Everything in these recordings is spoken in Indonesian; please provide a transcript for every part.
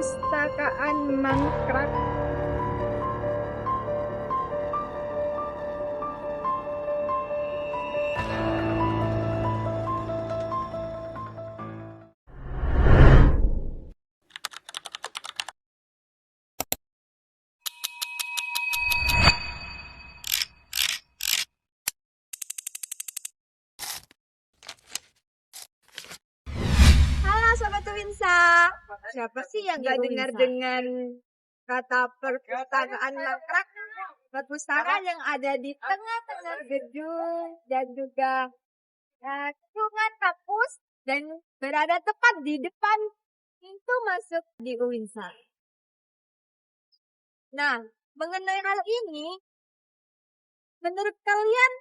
Perpustakaan Mangkrak. Halo Sobat Winsa, siapa sih yang gak dengar dengan kata perpustakaan mangkrak? Perpustakaan yang ada di tengah-tengah gedung dan juga lingkungan kampus dan berada tepat di depan pintu masuk di Uinsa. Nah, mengenai hal ini, menurut kalian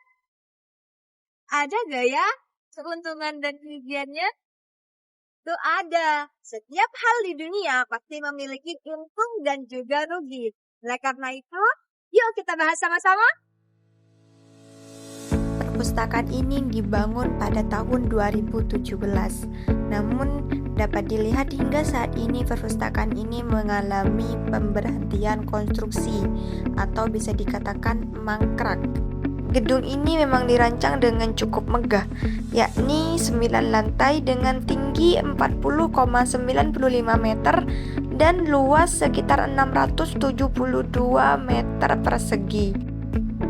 ada gak ya keuntungan dan kerugiannya? Itu ada. Setiap hal di dunia pasti memiliki untung dan juga rugi. Oleh karena itu, yuk kita bahas sama-sama. Perpustakaan ini dibangun pada tahun 2017. Namun dapat dilihat hingga saat ini perpustakaan ini mengalami pemberhentian konstruksi atau bisa dikatakan mangkrak. Gedung ini memang dirancang dengan cukup megah, yakni 9 lantai dengan tinggi 40,95 meter dan luas sekitar 672 meter persegi.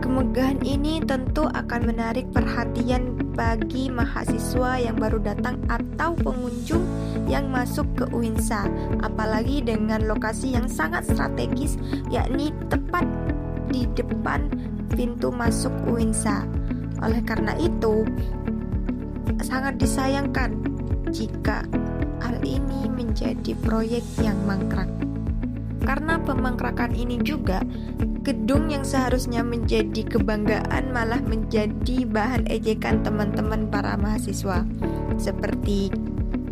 Kemegahan ini tentu akan menarik perhatian bagi mahasiswa yang baru datang atau pengunjung yang masuk ke Uinsa, apalagi dengan lokasi yang sangat strategis, yakni tepat di depan pintu masuk Uinsa. Oleh karena itu, sangat disayangkan jika hal ini menjadi proyek yang mangkrak. Karena pemangkrakan ini juga, gedung yang seharusnya menjadi kebanggaan malah menjadi bahan ejekan teman-teman para mahasiswa, seperti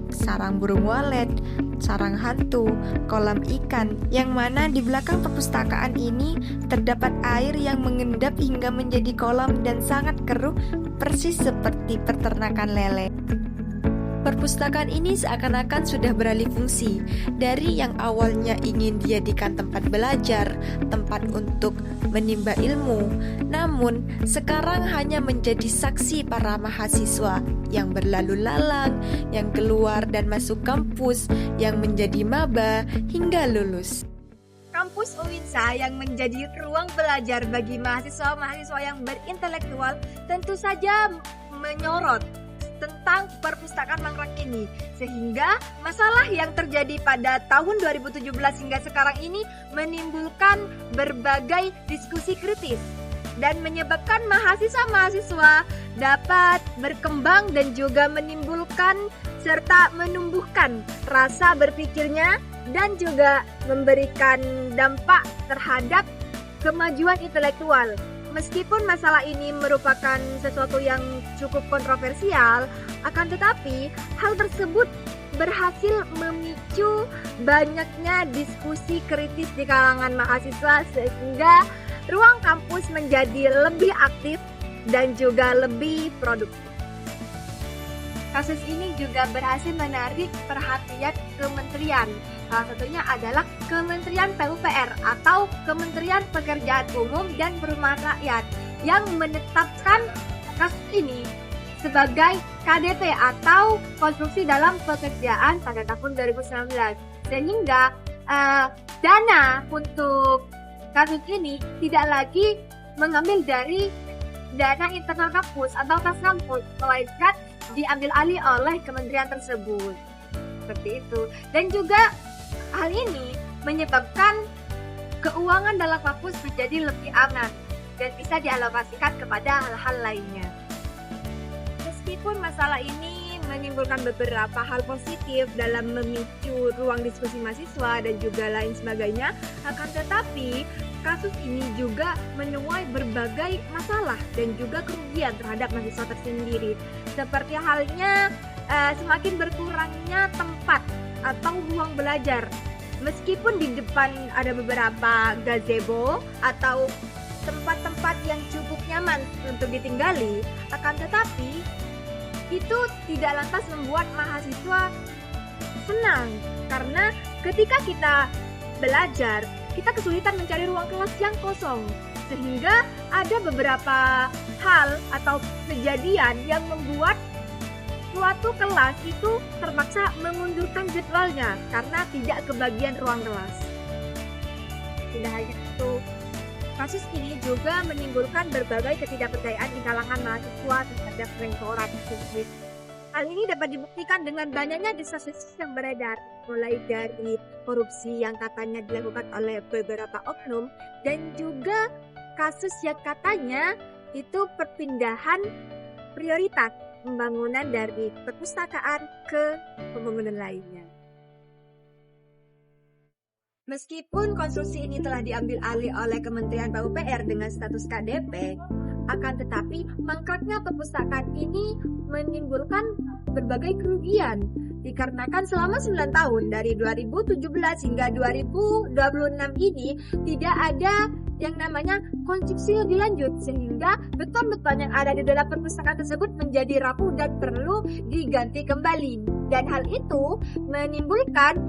sarang burung walet, sarang hantu, kolam ikan, yang mana di belakang perpustakaan ini terdapat air yang mengendap hingga menjadi kolam dan sangat keruh, persis seperti peternakan lele. Perpustakaan ini seakan-akan sudah beralih fungsi dari yang awalnya ingin dijadikan tempat belajar, tempat untuk menimba ilmu, namun sekarang hanya menjadi saksi para mahasiswa yang berlalu lalang, yang keluar dan masuk kampus, yang menjadi maba hingga lulus. Kampus Uinsa yang menjadi ruang belajar bagi mahasiswa-mahasiswa yang berintelektual tentu saja menyorot tentang perpustakaan mangkrak ini, sehingga masalah yang terjadi pada tahun 2017 hingga sekarang ini menimbulkan berbagai diskusi kritis dan menyebabkan mahasiswa-mahasiswa dapat berkembang dan juga menimbulkan serta menumbuhkan rasa berpikirnya dan juga memberikan dampak terhadap kemajuan intelektual. Meskipun masalah ini merupakan sesuatu yang cukup kontroversial, akan tetapi hal tersebut berhasil memicu banyaknya diskusi kritis di kalangan mahasiswa sehingga ruang kampus menjadi lebih aktif dan juga lebih produktif. Kasus ini juga berhasil menarik perhatian kementerian. Salah satunya adalah Kementerian PUPR atau Kementerian Pekerjaan Umum dan Perumahan Rakyat yang menetapkan kasus ini sebagai KDP atau konstruksi dalam pekerjaan pada tahun 2019. Sehingga dana untuk kasus ini tidak lagi mengambil dari dana internal kampus atau kas kampus, melainkan diambil alih oleh kementerian tersebut. Seperti itu. Dan juga hal ini menyebabkan keuangan dalam kampus menjadi lebih aman dan bisa dialokasikan kepada hal-hal lainnya. Meskipun masalah ini menimbulkan beberapa hal positif dalam memicu ruang diskusi mahasiswa dan juga lain sebagainya, akan tetapi kasus ini juga menuai berbagai masalah dan juga kerugian terhadap mahasiswa tersendiri. Seperti halnya semakin berkurangnya tempat atau ruang belajar. Meskipun di depan ada beberapa gazebo atau tempat-tempat yang cukup nyaman untuk ditinggali, akan tetapi itu tidak lantas membuat mahasiswa senang karena Ketika kita belajar, kita kesulitan mencari ruang kelas yang kosong, sehingga ada beberapa hal atau kejadian yang membuat suatu kelas itu terpaksa mengundurkan jadwalnya karena tidak kebagian ruang kelas. Tidak hanya itu, kasus ini juga menimbulkan berbagai ketidakpercayaan di kalangan mahasiswa terhadap rektorat tersebut. Hal ini dapat dibuktikan dengan banyaknya desas-desus yang beredar, mulai dari korupsi yang katanya dilakukan oleh beberapa oknum, dan juga kasus yang katanya itu perpindahan prioritas pembangunan dari perpustakaan ke pembangunan lainnya. Meskipun konstruksi ini telah diambil alih oleh Kementerian PUPR dengan status KDP, akan tetapi mangkraknya perpustakaan ini menimbulkan berbagai kerugian dikarenakan selama 9 tahun dari 2017 hingga 2026 ini tidak ada yang namanya konstruksi lebih lanjut, sehingga beton-beton yang ada di dalam perpustakaan tersebut menjadi rapuh dan perlu diganti kembali, dan hal itu menimbulkan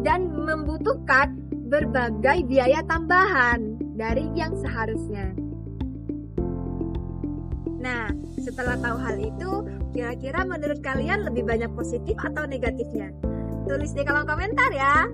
dan membutuhkan berbagai biaya tambahan dari yang seharusnya. Nah, setelah tahu hal itu, kira-kira menurut kalian lebih banyak positif atau negatifnya? Tulis di kolom komentar ya.